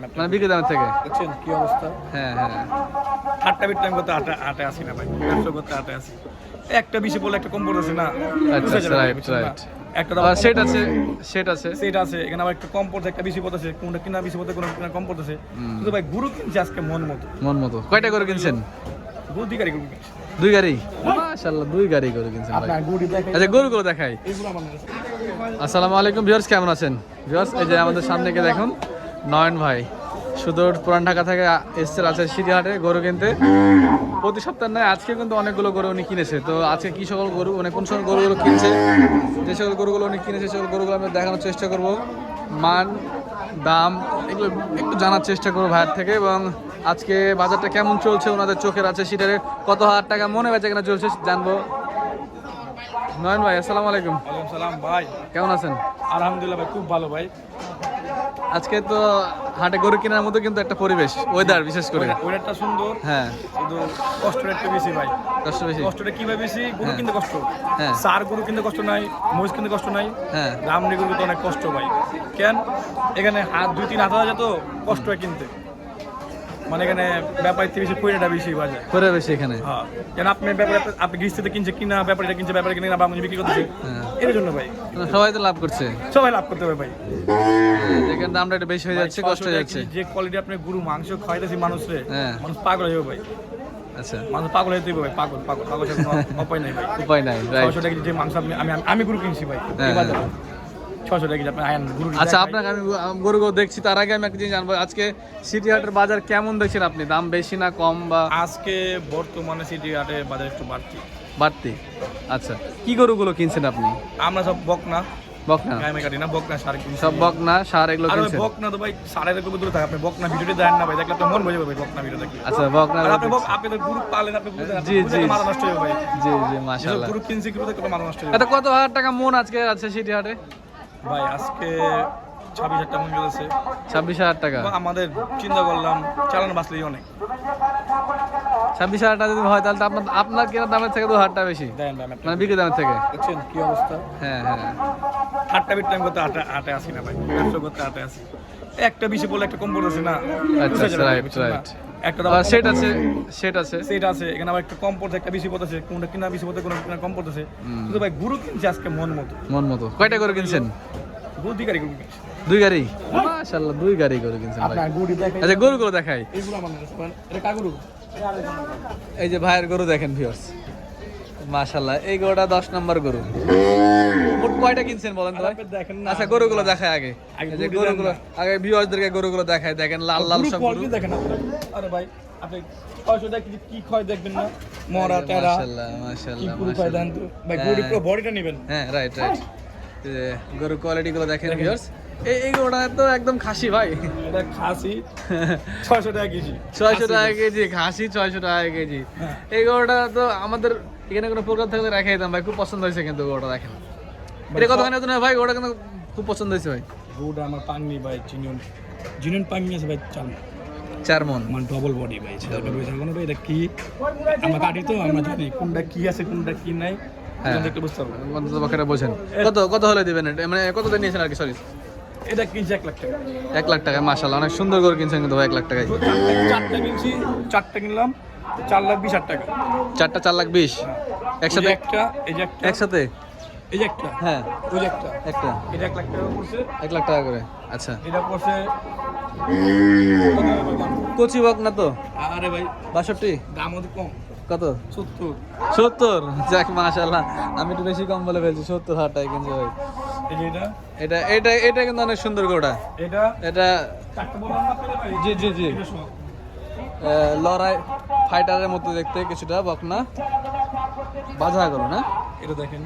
মানে বিক্রি দামের থেকে দেখছেন কি অবস্থা। হ্যাঁ হ্যাঁ আটটা বিট টাইম করতে আটে আসি না ভাই, ব্যবসা করতে আটে আসি। একটা বেশি বলে একটা কম পড়তেছে না। আচ্ছা বুঝা যাবে না, রাইট বুঝছেন না? রাইট একটা আর সেট আছে সেট আছে সেট আছে, এখানে আবার একটা কম পড়ছে একটা বেশি পড়তেছে, কোনটা কিনা বেশি পড়তে কোনো কিনা কম পড়তেছে। কিন্তু ভাই গুরু কিনছে আজকে মন মতো। মন মতো কয়টা করে কিনছেন? গুরু দিকারি গুরু কিনছে। দুই গাড়ি মাশাআল্লাহ, দুই গাড়ি করে কিনছেন ভাই। আপনার গুরু দেখাই। আচ্ছা গরুগুলো দেখাই। এইগুলো আমার কাছে। আসসালামু আলাইকুম ভিউয়ার্স, কেমন আছেন ভিউয়ার্স? এই যে আমাদের সামনে গিয়ে দেখুন নয়ন ভাই সুদূর পুরান ঢাকা থেকে এসছে আছে সিটিহাটে গরু কিনতে। প্রতি সপ্তাহে নয়, আজকে কিন্তু অনেকগুলো গরু উনি কিনেছে। তো আজকে কি সকল গরু মানে কোন সকল গরুগুলো কিনছে, যে সকল গরুগুলো উনি কিনেছে সকল গরুগুলো আমি দেখানোর চেষ্টা করব, মান দাম এগুলো একটু জানার চেষ্টা করবো ভাইয়ের থেকে। এবং আজকে বাজারটা কেমন চলছে ওনাদের চোখের আছে সিটারে, কত হাজার টাকা মনে বেচা কেনা চলছে জানবো। নয়ন ভাই আসসালামু আলাইকুম, ওয়ালাইকুম সালাম ভাই, কেমন আছেন? আলহামদুলিল্লাহ ভাই, খুব ভালো ভাই। আজকে তো হাটে গরু কেনার মতো কিন্তু একটা পরিবেশ, ওয়েদার বিশেষ করে ওয়েদারটা সুন্দর, হ্যাঁ শুধু কষ্টটা একটু বেশি ভাই। কষ্ট বেশি। কষ্টটা কিভাবে বেশি? গরু হ্যাঁ। কিনতে কষ্ট, হ্যাঁ সার গরু কিনতে কষ্ট নাই, মহিষ কিনতে কষ্ট নাই, হ্যাঁ রামনি গরু কিনতে অনেক কষ্ট ভাই। কেন? এখানে হাত 2-3 হাত যেত, কষ্ট হয় কিনতে। মানে এখানে ব্যাপারীর থেকে বেশি পয়সাটা বেশি বাজার। করে বেশি এখানে। হ্যাঁ, কেন আপনি ব্যাপারে আপনি গৃহস্থিতে কিনছে কিনা, ব্যাপারীটা কিনছে ব্যাপারে কিনে না, বা আমি বিক্রি করতেছে, হ্যাঁ এর জন্য ভাই সবাই তো লাভ করছে, সবাই লাভ করতে হবে ভাই। এখানে দামটা একটু বেশি হয়ে যাচ্ছে, কষ্ট হয়ে যাচ্ছে। যে কোয়ালিটি আপনি গরু মাংস খাওয়াইতেছি মানুষরে, হ্যাঁ মানুষ পাগল হয়ে যাবে ভাই। আচ্ছা মানুষ পাগল হয়ে যাবে ভাই, পাগল পাগল পাগল ছাড়া কোনো উপায় নাই ভাই। উপায় নাই, রাইট। 600 টাকা যে মাংস আমি গরু কিনছি ভাই, হ্যাঁ, এই বাজারে 600 টাকা আপনি আয়ান গরু। আচ্ছা আপনাকে আমি গরুগুলো দেখছি, তার আগে আমি একটা জিনিস জানবো, আজকে সিটি হাটের বাজার কেমন দেখছেন আপনি? দাম বেশি না কম বা আজকে বর্তমানে সিটি হাটে বাজার একটু বাড়তি? আচ্ছা কি গরুগুলো কিনছেন আপনি? আমরা সব বকনা বকনা? গায়ে কাটি না, বকনা সার কিনছি। সব বকনা সার এগুলো আর কিনছেন? বকনা তো ভাই সারের একটু দূরে থাকে, আপনি বকনা ভিডিওটি দেন না ভাই, দেখলে আপনার মন বোঝাবে ভাই বকনা ভিডিও দেখলে। আচ্ছা বকনা আর আপনি আপনি তো গরু পালেন, আপনি বুঝেন, জি, জি। মাথা নষ্ট হয়ে যাবে ভাই। জি জি যেসব মাশাআল্লাহ। গরু কিনছি গরু দেখলে মাথা নষ্ট হয়ে এটা যাবে কত হাজার টাকা মন আজকে আছে সিটি হাটে? ভাই। আজকে 26,000 টাকা মন গেছে। 26,000 টাকা। আমাদের চিন্তা করলাম চালানো বাঁচলেই অনেক। 26,000 টাকা যদি হয় তাহলে তো আপনার কেনার দামের থেকে 2,000 টাকা বেশি, দেন ভাই আপনি। মানে বিক্রি দামের থেকে। দেখছেন কি অবস্থা। হ্যাঁ হ্যাঁ আটটা বিট টাইম করতে আটে আসি না ভাই, ব্যবসা করতে আটে আসি। একটা বেশি বলে একটা কম পড়তেছে না। আচ্ছা বুঝা যাবে না, রাইট বুঝছেন না? রাইট। একটা আর সেট আছে সেট আছে সেট আছে, এখানে আবার একটা কম পড়ছে একটা বেশি পড়তেছে, কোনটা কিনা বেশি পড়তে কোনো কিনা কম পড়তেছে। কিন্তু ভাই গুরু কিনছে আজকে মন মতো। মন মতো কয়টা করে কিনছেন? গুরু দিকারি গুরু কিনছে। দুই গাড়ি মাশাআল্লাহ, দুই গাড়ি করে কিনছেন ভাই। আপনার গুরু দেখাই। আচ্ছা গরুগুলো দেখাই। এইগুলো আমার কাছে এটা কা গরু। এই যে ভাইয়ের গরু দেখেন ভিউয়ার্স, মাশাআল্লাহ এই গরুটা 10 নম্বর গরু। মোট কয়টা কিনছেন বলেন তো ভাই? আপনি দেখেন না। আচ্ছা গরুগুলো দেখায় আগে, আগে এই যে গরু গরুগুলো আগে ভিউয়ার্সদেরকে গরুগুলো দেখায়, দেখেন লাল লাল গরু সব গরু। কোয়ালিটি দেখেন আপনি। আরে ভাই আপনি 600 টাকা কি খয় দেখবেন না, মরা তেরা মাশাআল্লাহ কি মাশাআল্লাহ গরু খয় দেন তো ভাই, গরু পুরো বডিটা নেবেন। হ্যাঁ রাইট রাইট। গরু কোয়ালিটি গুলো দেখেন ভিউয়ার্স, এই গরুটা তো একদম খাসি ভাই। এটা খাসি 600 টাকা কেজি। 600 টাকা কেজি খাসি, 600 টাকা কেজি। এই গরুটা তো আমাদের এখানে কোনো প্রোগ্রাম থাকলে রেখে দিতাম ভাই, খুব পছন্দ হয়েছে কিন্তু গরুটা দেখেন। এটা কতখানি ওজন হয় ভাই? গরুটা কিন্তু খুব পছন্দ হয়েছে ভাই। গরুটা আমার পাঙ্গি ভাই, জিনুন পাঙ্গি আছে ভাই, 4 মন মানে ডবল বডি ভাই। সেটা বলতে এটা কি আমরা কাটি তো আমরা জানি কোনটা কি আছে কোনটা কি নাই, হ্যাঁ দেখতে বুঝতে পারবো। অন্তত পক্ষে বোঝেন। কত কত হলে দিবেন এটা? মানে কত দিন নিয়েছেন আর কি? সরি, এটা কিনছে 1 লাখ টাকা। 1 লাখ টাকা মাশাআল্লাহ, অনেক সুন্দর গরু কিনছেন কিন্তু ভাই 1 লাখ টাকায়। চারটা কিনছি, চারটা কিনলাম 4,20,000 টাকা। চারটা 4,20,000 একসাথে? একটা এই যে একটা একসাথে এই যে একটা হ্যাঁ ওই যে একটা একটা এটা 1 লাখ টাকা পড়ছে। 1 লাখ টাকা করে। আচ্ছা এটা পড়ছে কচি বক না তো? আরে ভাই 62? দাম ওদের কম, কত? 70। 70? যাক মাশাআল্লাহ, আমি একটু বেশি কম বলে ফেলছি, 70,000 টাকা কিনছে ভাই। এই যে এটা এটা এটা এটা কিন্তু অনেক সুন্দর গরুটা। এটা এটা চারটা বললাম না আপনাদের ভাই। জি জি জি, এটা সব। লড়াই ফাইটারের মতো দেখতে কিছুটা, বকনা বাজা গরু না? এটা দেখেন,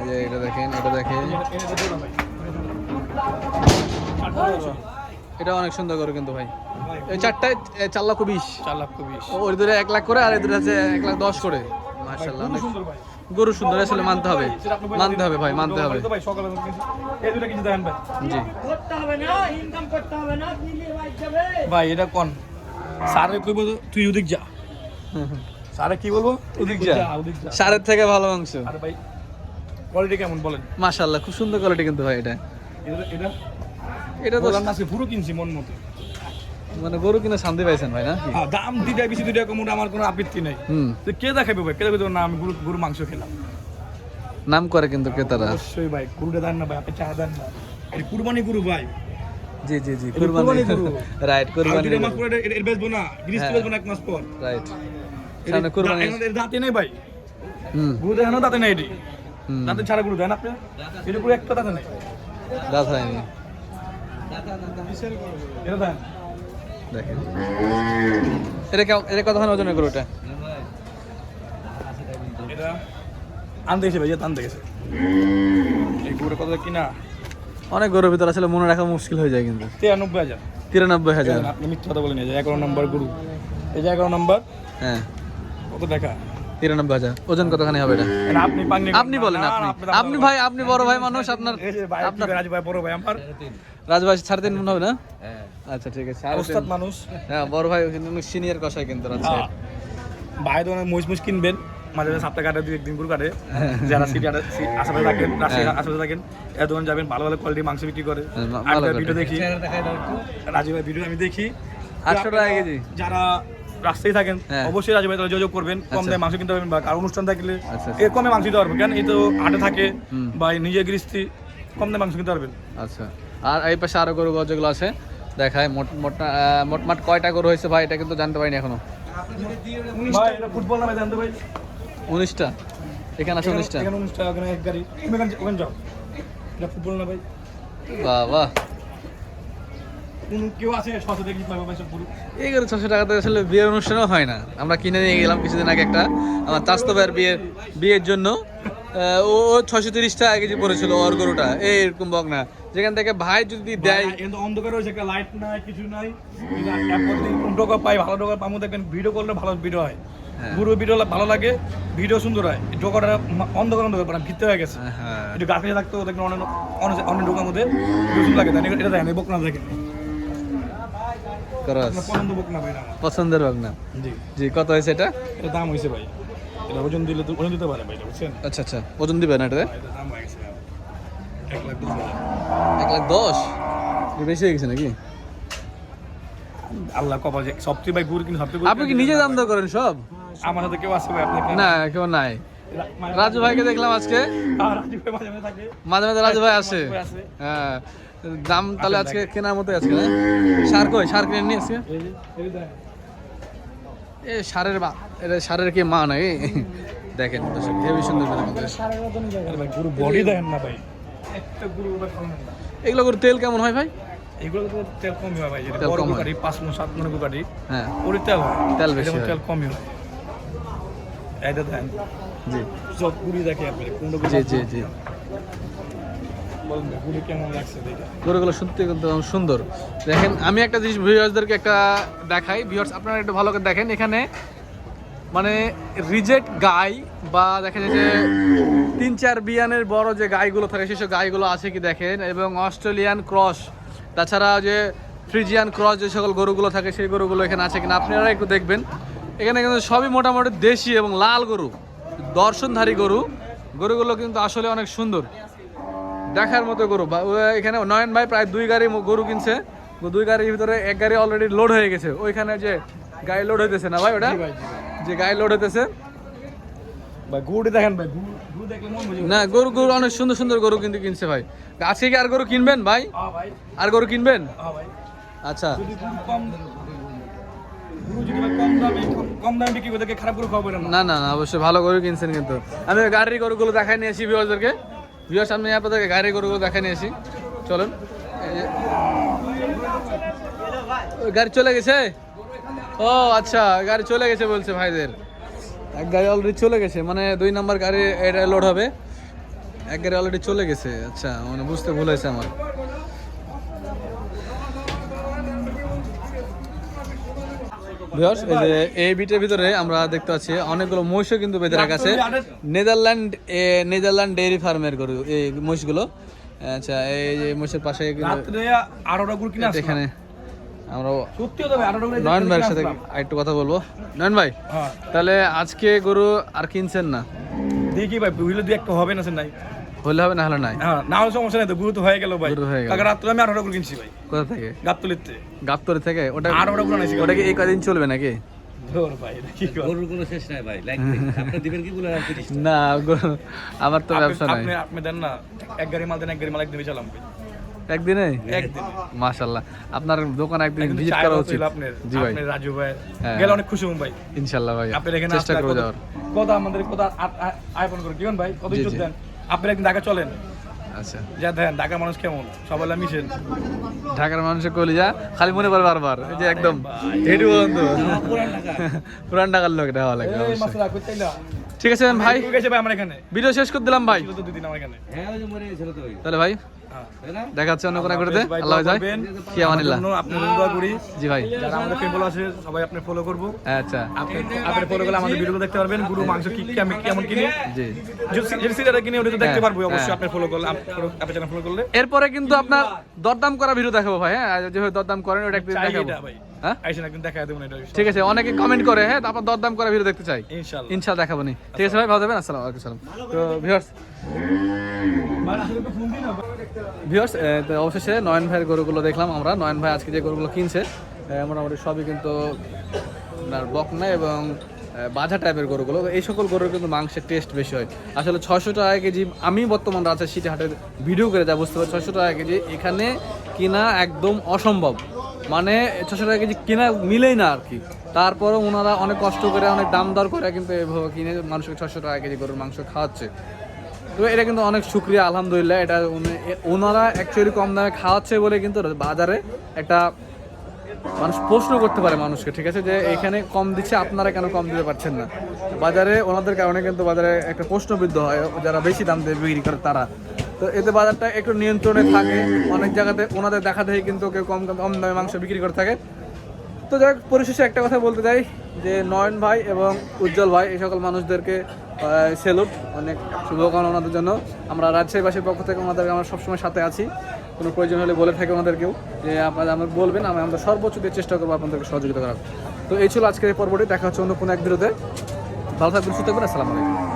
এই যে এটা দেখেন, এটা দেখেন, এটা দেখুন ভাই। চারটা বলছো? এটা অনেক সুন্দর গরু কিন্তু ভাই। এই চারটায় 4,20,000। 4,20,000। ওই দূরে 1 লাখ করে, আর এই দূরে আছে 1,10,000 করে। মাশাআল্লাহ অনেক সুন্দর ভাই। গরু সুন্দর, আসলে মানতে হবে, মানতে হবে ভাই, মানতে হবে। ভাই সকালে কিনছি এই দুটো কিনছি দেখেন ভাই। জি করতে হবে না, ইনকাম করতে হবে না, দিলে ভাই যাবে। ভাই এটা কোন স্যারে কইব তুই ওদিক যা, স্যারে কি বলবো ওদিক যা, ওদিক যা। সারের থেকে ভালো মাংস। আরে ভাই কোয়ালিটি কেমন বলেন? মাশাআল্লাহ খুব সুন্দর কোয়ালিটি কিন্তু ভাই। এটা এটা এটা তো বললাম না আজকে পুরো কিনছি মন মতো। মানে গরু কিনে শান্তি পাইছেন ভাই না? হ্যাঁ, দাম 2 টাকা বেশি 2 টাকা কম ওটা আমার কোনো আপত্তি নাই। তো কে দেখাবে ভাই? কে দেখাবে না আমি গরু মাংস খেলাম? নাম করে কিন্তু ক্রেতারা। অবশ্যই ভাই, গরুটা দেন না ভাই, আপনি চা দেন না। এই কুরবানি গরু ভাই। জি জি জি, এটা কুরবানি গরু। রাইট, আর কুরবানি 2 মাস পরে এর বেচবো না, গৃহস্থ বেচবো না 1 মাস পর। রাইট, সামনে কুরবানি। এর দাঁতে নেই ভাই, হুম গরু দেখানো দাঁতে নেই এটি। হুম, দাঁতে ছাড়া গরু দেন আপনি, এটা গরু একটা দাঁতে নেই। রাত হয়নি এটা দেন। দেখেন এটা কতক্ষণ ওজনের গরুটা? এটা আনতে গেছে ভাই, এটা আনতে গেছে। এই গরুটা কত কিনা? অনেক গরুর ভিতরে আসলে মনে রাখা মুশকিল হয়ে যায় কিন্তু। 93,000। 93,000। আপনি মিথ্যা কথা বলেন, এই যে 11 নম্বর গরু, এই যে 11 নম্বর, হ্যাঁ কত টাকা? 93,000। ওজন কতখানি হবে এটা? আপনি পাঙ্গি, আপনি বলেন, আপনি ভাই, আপনি বড় ভাই মানুষ, আপনার এই যে ভাই, আপনার রাজ ভাই, বড় ভাই আমার, রাজভাই 3.5 মন হবে না? আচ্ছা ঠিক আছে, ওস্তাদ মানুষ। হ্যাঁ বড় ভাই কিন্তু সিনিয়র কষাই কিন্তু। আচ্ছা ভাই তো মুজ কিনবেন, মাঝে মাঝে সপ্তাহে কাটে, 2-1 দিন করে কাটে। যারা সিটি আশেপাশে থাকেন, রাজশাহী আশেপাশে থাকেন, এর দোকান যাবেন, ভালো ভালো কোয়ালিটি মাংস বিক্রি করে। আমি ভালো ভিডিও দেখি, রাজীব ভাই ভিডিও আমি দেখি। 800 টাকা কেজি। যারা রাস্তায় থাকেন হ্যাঁ। অবশ্যই রাজীব ভাই তাহলে যোগাযোগ করবেন, কম আচ্ছা। দামে মাংস কিনতে পারবেন, বা কারো অনুষ্ঠান থাকলে আচ্ছা, এর কমে মাংস দিতে পারবো। কেন এই তো হাটে থাকে হুম। বা নিজে গৃহস্থী, কম দামে মাংস কিনতে পারবেন। আচ্ছা, আর এই পাশে আরো গরু যেগুলো আছে দেখায়, মোটমাট কয়টা গরু হয়েছে ভাই এটা কিন্তু জানতে পারিনি এখনো। ভাই এটা ফুটবল নামে জানতে ভাই, 19টা এখানে আছে। 19টা এখানে 19টা, ওখানে এক গাড়ি, তুমি ওখানে যাও। এটা ফুটবল না ভাই, বাহ বাহ। কোন কেউ আছে সস্তা দেখি পাবে ভাই সব গরু। এই গরু 600 টাকাতে আসলে বিয়ের অনুষ্ঠানও হয় না। আমরা কিনে নিয়ে গেলাম কিছুদিন আগে একটা, আমার চাচাতো ভাইয়ের বিয়ের জন্য। ও 630 টাকা কেজি পড়েছিল ওর গরুটা, এরকম বকনা। যেখান থেকে ভাই যদি দেয়, কিন্তু অন্ধকার হয়েছে, একটা লাইট নাই, কিছু নাই। ডোকা পাই, ভালো ডোকা পামো, দেখবেন ভিডিও করলে ভালো ভিডিও হয়। হ্যাঁ। পুরো ভিডিও ভালো লাগে, ভিডিও সুন্দর হয়। ডোকাটা অন্ধকার মানে ভিত্তি হয়ে গেছে। হ্যাঁ একটু গাছ কাছে থাকতো, দেখবেন অনেক ডোকার মধ্যে সুন্দর লাগে। তাই এটা দেখেন, বকনা দেখেন, করস পছন্দ বকনা ভাই না আমার। পছন্দের বকনা। জি, জি, কত হয়েছে এটা? এটা দাম হয়েছে ভাই, এটা ওজন দিলে তো ওজন দিতে পারে ভাই, এটা বুঝছেন? আচ্ছা আচ্ছা, ওজন দিবেন এটাতে? এটা দাম হয়ে গেছে 1,10,000। 1,10,000 বেশি হয়ে গেছে নাকি? আল্লাহ কপাল, যে সবচেয়ে ভাই গুড়, কিন্তু সবচেয়ে আপনি কি নিজে দাম দর করেন সব? আমার সাথে কেউ আছে ভাই? আপনাকে না, কেউ নাই। রাজু ভাইকে দেখলাম আজকে, রাজীব ভাই মাঝে মাঝে থাকে। মাঝে মাঝে রাজু ভাই আসে। রাজু ভাই আসে। হ্যাঁ, দাম তাহলে আজকে কেনার মতোই আজকে না? সার কই? সার কিনে নিয়ে আসছে? এই যে, এই দেখেন। এ সারের এটা সারের কি মা নাকি? দেখেন দর্শক, হেবি সুন্দর করে কিন্তু। আরে ভাই গরু বডি দেখেন না ভাই, একটা গরু ভাই খাবেন না। এগুলো করে তেল কেমন হয় ভাই? এগুলো তো তেল কমই হয় ভাই, যেটা তেল বড় কম হয়। গাড়ি 5 মণ 7 মণ গাড়ি, হ্যাঁ ওর তেল হয়, তেল বেশি এটার হয়। তেল কমই হয়। এইটা দেখেন, জি সব গুড়ি দেখে আপনি কোনটা জি জি জি, বলেন গুড়ি কেমন লাগছে এটা? গরুগুলো সত্যি কিন্তু সুন্দর। দেখেন, আমি একটা জিনিস ভিউয়ার্সদেরকে একটা দেখাই। ভিউয়ার্স আপনারা একটু ভালো করে দেখেন, এখানে মানে রিজেক্ট গাই বা দেখা যায় যে 3-4 বিয়ানের বড় যে গাইগুলো থাকে সেসব গাইগুলো আছে কি দেখেন, এবং অস্ট্রেলিয়ান ক্রস, তাছাড়া যে ফ্রিজিয়ান ক্রস যে সকল গরুগুলো থাকে সেই গরুগুলো এখানে আছে কিনা আপনারা একটু দেখবেন। এখানে কিন্তু সবই মোটামুটি দেশি এবং লাল গরু, দর্শনধারী গরুগুলো কিন্তু আসলে অনেক সুন্দর দেখার মতো গরু। এখানে নয়ন ভাই প্রায় 2 গাড়ি গরু কিনছে, 2 গাড়ির ভিতরে 1 গাড়ি অলরেডি লোড হয়ে গেছে। ওইখানে যে গাড়ি লোড হইতেছে না ভাই, ওটা জি ভাই, জি ভাই। যে গাড়ি লোড হইতেছে ভাই গুড়ি দেখেন ভাই, গুড় দেখলে মন বুঝে না। গরু অনেক সুন্দর সুন্দর গরু কিন্তু কিনছে ভাই। আজকে কি আর গরু কিনবেন ভাই? ভাই, আর গরু কিনবেন? ভাই আচ্ছা, যদি গুরু যদি ভাই কম দামে বিক্রি করে, খারাপ গরু খাওয়াবেন না। না না না, অবশ্যই ভালো গরু কিনছেন কিন্তু। আমি গাড়ির গরুগুলো দেখাই নিয়েছি ভিউয়ার্সদেরকে। ভিউয়ার্স সামনে আপনাদেরকে গাড়ির গরুগুলো দেখাই নিয়েছি, চলেন। এই যে ওই গাড়ি চলে গেছে। ও আচ্ছা, গাড়ি চলে গেছে বলছে ভাইদের। এক গাড়ি অলরেডি চলে গেছে, মানে 2 নম্বর গাড়ি এটা লোড হবে। এক গাড়ি অলরেডি চলে গেছে। আচ্ছা, মানে বুঝতে ভুল হয়েছে আমার। ভিউয়ার্স, এই যে এই বিটের ভিতরে আমরা দেখতে পাচ্ছি অনেকগুলো মহিষও কিন্তু বেঁধে রাখা আছে। নেদারল্যান্ড ডেইরি ফার্মের গরু এই মহিষগুলো। আচ্ছা, এই যে মহিষের পাশে রাত্রে 8টা গরু কিনে আসলাম। এখানে আমরা সত্যি তো ভাই 8টা গরু নয়ন ভাইয়ের সাথে একটু কথা বলবো। নয়ন ভাই, হ্যাঁ তাহলে আজকে গরু আর কিনছেন না? দেখি ভাই, বুঝলে 2-1 হবে না, নাই হলে হবে না হলে নাই। হ্যাঁ না হলে সমস্যা নেই তো, গুরু তো হয়ে গেল ভাই। গুরু হয়ে গেল। কাকা রাত্রে আমি 18টা গরু কিনছি ভাই, কোথা থেকে? গাবতলিতে। গাবতলী থেকে? ওটা 18টা গরু আনাইছি। ওটা কি এই কদিন চলবে নাকি? ধর ভাই এটা কি কর? গরুর কোনো শেষ নাই ভাই, লাগবে আপনি দিবেন কি বলে আর 30 টা? না আমার তো ব্যবসা নাই। আপনি দেন না, এক গাড়ি মাল দেন, এক গাড়ি মাল একদিন চালাম ভাই, একদিনে? একদিন। মাশাআল্লাহ, আপনার দোকান একদিন একদিন ভিজিট চাই করা বাবা উচিত। ছিল আপনার, জি ভাই, আপনার রাজু ভাই হ্যাঁ। গেলে অনেক খুশি হব ভাই। ইনশাআল্লাহ ভাই, আপনার এখানে চেষ্টা করব যাওয়ার। কত আমাদের কত আইফোন করে কেমন ভাই, কত জি, ইজ্জত জি। দেন। আপনি একদিন ঢাকা চলেন, আচ্ছা, যা দেখেন ঢাকার মানুষ কেমন, সবাই মিশেন। ঢাকার মানুষের কলিজা খালি মনে পড়ে বারবার, এই যে একদম হেডু বন্ধ পুরান ঢাকা। পুরান ঢাকার লোক এটা ভালো লাগে এই অবশ্যই। মাসলা কইতে না ঠিক আছে ভাই, ঠিক আছে ভাই, আমার এখানে ভিডিও শেষ করে দিলাম ভাই। ছিল তো 2 দিন আমার এখানে। হ্যাঁ ওই যে মরে গেছিল তো ওই, তাহলে ভাই হ্যাঁ তাই না? দেখা হচ্ছে অন্য কোনো আল্লাহ করতে। হাফেজ ভাই, আল্লাহ দোয়া হাফেজ করবেন। কি আমানিল্লাহ। আমার জন্য আপনাদের দোয়া করি। জি ভাই, যারা আমাদের ফলো আছে সবাই আপনি ফলো করব। আচ্ছা আপনি ফলো করলে আমাদের ভিডিও দেখতে পারবেন, গরু মাংস কি আমি কেমন কিনি, জি। যে সিরিয়ালটা কিনে ওটা তো দেখতে হ্যাঁ, পারবো অবশ্যই। হ্যাঁ। আপনি ফলো করলে, আপনি চ্যানেল ফলো করলে এরপরে কিন্তু আপনার দরদাম করা ভিডিও দেখাবো ভাই, হ্যাঁ যেভাবে দরদাম করেন ওটা একটু চাই দেখাবো। এটা ভাই, হ্যাঁ আইসেন একদিন দেখা দেবেন এটা। ঠিক আছে, অনেকে কমেন্ট করে, হ্যাঁ তারপর দরদাম করা ভিডিও দেখতে চাই, ইনশাআল্লাহ। ইনশাআল্লাহ দেখাবো নি। ঠিক আছে ভাই, ভালো থাকবেন, আসসালামু আলাইকুম। তো ভিউয়ার্স তো অবশেষে নয়ন ভাইয়ের গরুগুলো দেখলাম আমরা। নয়ন ভাই আজকে যে গরুগুলো কিনছে মোটামুটি সবই কিন্তু আপনার বকনা এবং বাজা টাইপের গরুগুলো। তো এই সকল গরুর কিন্তু মাংসের টেস্ট বেশি হয়। আসলে 600 টাকা কেজি, আমি বর্তমান রাজশাহী সিটি হাটের ভিডিও করে যা বুঝতে পারি, 600 টাকা কেজি এখানে কিনা একদম অসম্ভব, মানে 600 টাকা কেজি কিনা মিলেই না আর কি। তারপরেও ওনারা অনেক কষ্ট করে, অনেক দাম দর করে কিন্তু এভাবে কিনে মানুষকে 600 টাকা কেজি গরুর মাংস খাওয়াচ্ছে। তো এটা কিন্তু অনেক শুকরিয়া, আলহামদুলিল্লাহ। এটা ওনারা অ্যাকচুয়ালি কম দামে খাওয়াচ্ছে বলে কিন্তু বাজারে একটা মানুষ প্রশ্ন করতে পারে মানুষকে, ঠিক আছে, যে এখানে কম দিচ্ছে আপনারা কেন কম দিতে পারছেন না। বাজারে ওনাদের কারণে কিন্তু বাজারে একটা প্রশ্নবিদ্ধ হয় যারা বেশি দাম দিয়ে বিক্রি করে তারা। তো এতে বাজারটা একটু নিয়ন্ত্রণে থাকে। অনেক জায়গাতে ওনাদের দেখা দেখি কিন্তু কেউ কম দামে মাংস বিক্রি করে থাকে। তো যাই হোক, পরিশেষে একটা কথা বলতে চাই যে নয়ন ভাই এবং উজ্জ্বল ভাই এই সকল মানুষদেরকে সেলুট, অনেক শুভকামনা ওনাদের জন্য। আমরা রাজশাহীবাসীর পক্ষ থেকে ওনাদেরকে আমরা সবসময় সাথে আছি। কোনো প্রয়োজন হলে বলে থাকি ওনাদেরকেও যে আপনারা আমাদের বলবেন, আমরা সর্বোচ্চ দিয়ে চেষ্টা করবো আপনাদেরকে সহযোগিতা করার। তো এই ছিল আজকের এই পর্বটি। দেখা হচ্ছে অন্য কোনো এক ভিডিওতে। ভালো থাকবেন, সুস্থ থাকবেন, আসসালামু আলাইকুম।